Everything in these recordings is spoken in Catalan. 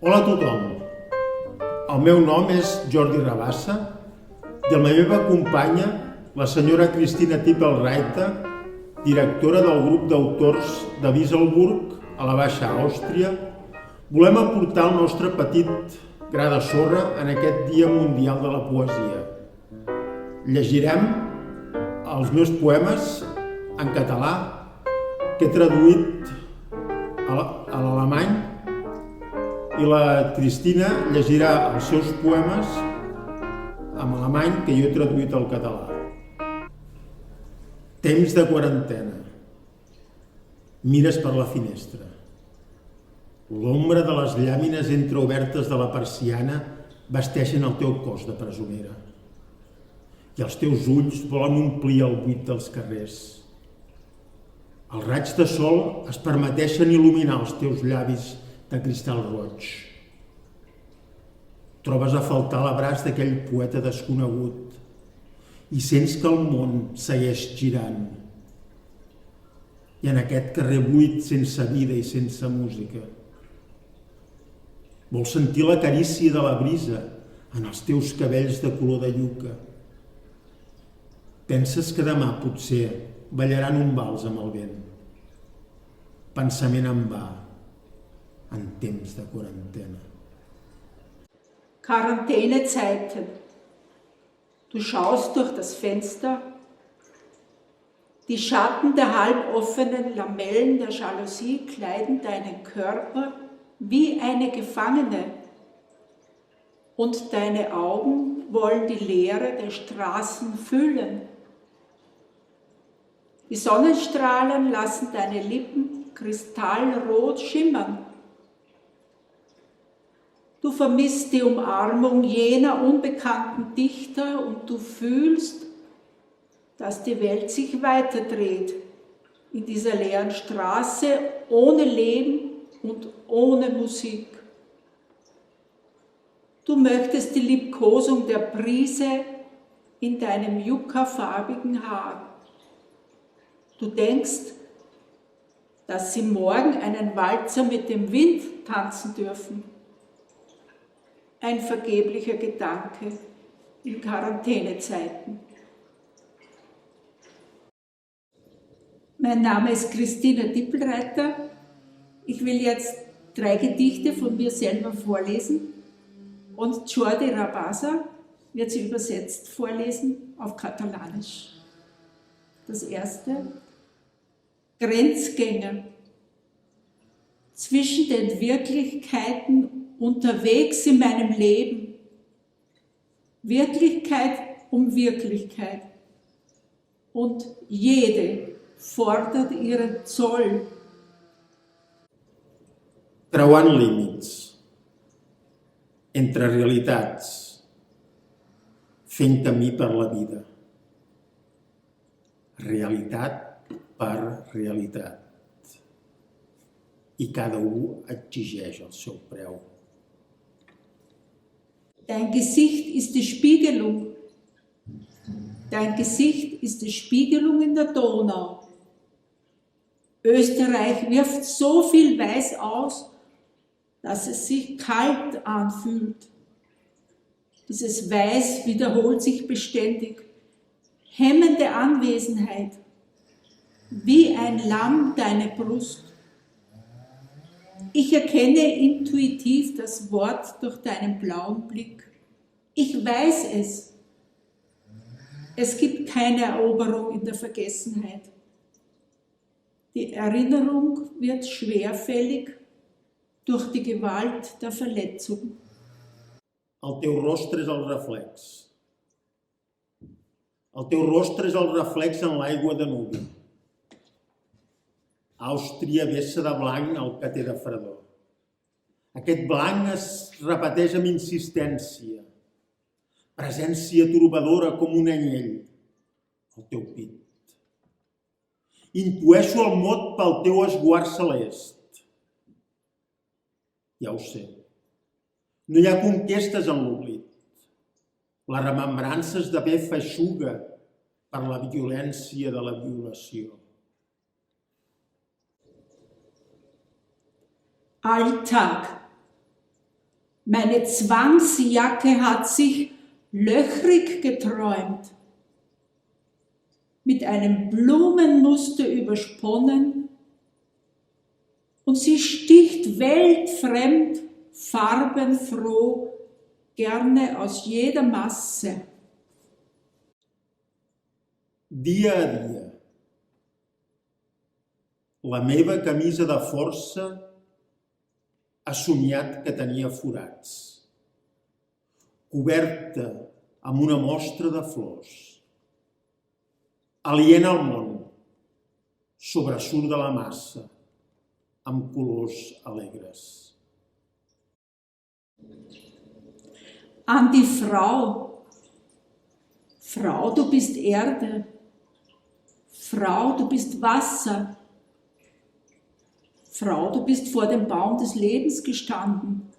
Hola a tothom, el meu nom és Jordi Rabassa i la meva companya, la senyora Cristina Tippelreiter, directora del grup d'autors de Wieselburg, a la Baixa Àustria, volem aportar el nostre petit gra de sorra en aquest Dia Mundial de la Poesia. Llegirem els meus poemes en català que he traduït a l'alemany i la Cristina llegirà els seus poemes en alemany que jo he traduït al català. Temps de quarantena. Mires per la finestra. L'ombra de les llàmines entreobertes de la persiana vesteixen el teu cos de presonera. I els teus ulls volen omplir el buit dels carrers. Els raigs de sol es permeteixen il·luminar els teus llavis de cristal roig. Trobes a faltar l'abraç d'aquell poeta desconegut i sents que el món segueix girant. I en aquest carrer buit, sense vida i sense música. Vols sentir la carícia de la brisa en els teus cabells de color de lluca. Penses que demà, potser, ballaran un vals amb el vent. Pensament en va, en temps de quarantena. Quarantänezeiten. Du schaust durch das Fenster. Die Schatten der halboffenen Lamellen der Jalousie kleiden deinen Körper wie eine Gefangene. Und deine Augen wollen die Leere der Straßen füllen. Die Sonnenstrahlen lassen deine Lippen kristallrot schimmern. Du vermisst die Umarmung jener unbekannten Dichter und du fühlst, dass die Welt sich weiterdreht in dieser leeren Straße ohne Leben und ohne Musik. Du möchtest die Liebkosung der Brise in deinem juckerfarbigen Haar. Du denkst, dass sie morgen einen Walzer mit dem Wind tanzen dürfen. Ein vergeblicher Gedanke in Quarantänezeiten. Mein Name ist Christina Tippelreiter. Ich will jetzt 3 Gedichte von mir selber vorlesen und Jordi Rabassa wird sie übersetzt vorlesen auf Katalanisch. Das erste: Grenzgänger. Zwischen den Wirklichkeiten unterwegs in meinem Leben. Wirklichkeit um Wirklichkeit. Und jede fordert ihren Zoll. Creuant límits. Entre realitats. Fent camí per la vida. Realitat per realitat. I cada un exigeix el seu preu. Dein Gesicht ist die Spiegelung. Dein Gesicht ist die Spiegelung in der Donau. Österreich wirft so viel Weiß aus, dass es sich kalt anfühlt. Dieses Weiß wiederholt sich beständig. Hemmende Anwesenheit. Wie ein Lamm deine Brust. Ich erkenne intuitiv das Wort durch deinen blauen Blick. Ich weiß es. Es gibt keine Eroberung in der Vergessenheit. Die Erinnerung wird schwerfällig durch die Gewalt der Verletzung. El teu rostre és el reflex. El teu rostre és el reflex en l'aigua de Nubi. Àustria vessa de blanc el que té de fredor. Aquest blanc es repeteix amb insistència. Presència trobadora com un anyell. El teu pit. Intueixo el mot pel teu esguard celest. Ja ho sé. No hi ha conquestes en l'oblit. La remembrança esdevé feixuga per la violència de la violació. Alltag. Meine Zwangsjacke hat sich löchrig geträumt, mit einem Blumenmuster übersponnen, und sie sticht weltfremd, farbenfroh, gerne aus jeder Masse. Dia a dia. La meva camisa de força ha somiat que tenia forats, coberta amb una mostra de flors. Aliena al món, sobresurt de la massa, amb colors alegres. An die Frau. Frau, du bist Erde. Frau, du bist Wasser. Frau, du bist vor dem Baum des Lebens gestanden.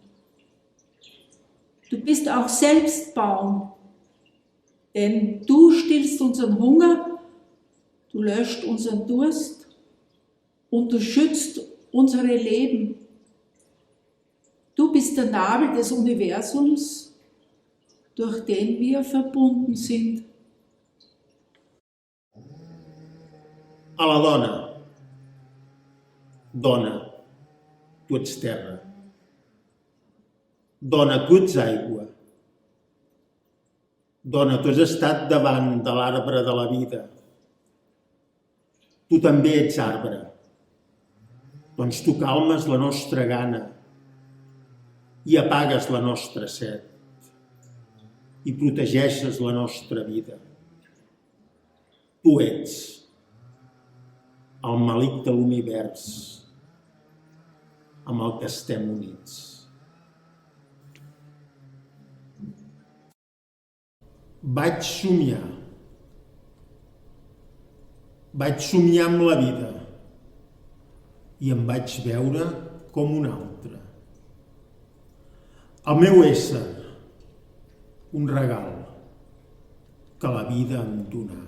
Du bist auch selbst Baum, denn du stillst unseren Hunger, du löscht unseren Durst und du schützt unsere Leben. Du bist der Nabel des Universums, durch den wir verbunden sind. A la dona. Dona, tu ets terra. Dona, tu ets aigua. Dona, tu has estat davant de l'arbre de la vida. Tu també ets arbre. Doncs tu calmes la nostra gana i apagues la nostra set i protegeixes la nostra vida. Tu ets el malic de l'univers amb el que estem units. Vaig somiar. Vaig somiar amb la vida i em vaig veure com un altre. El meu ésser, un regal que la vida em donà.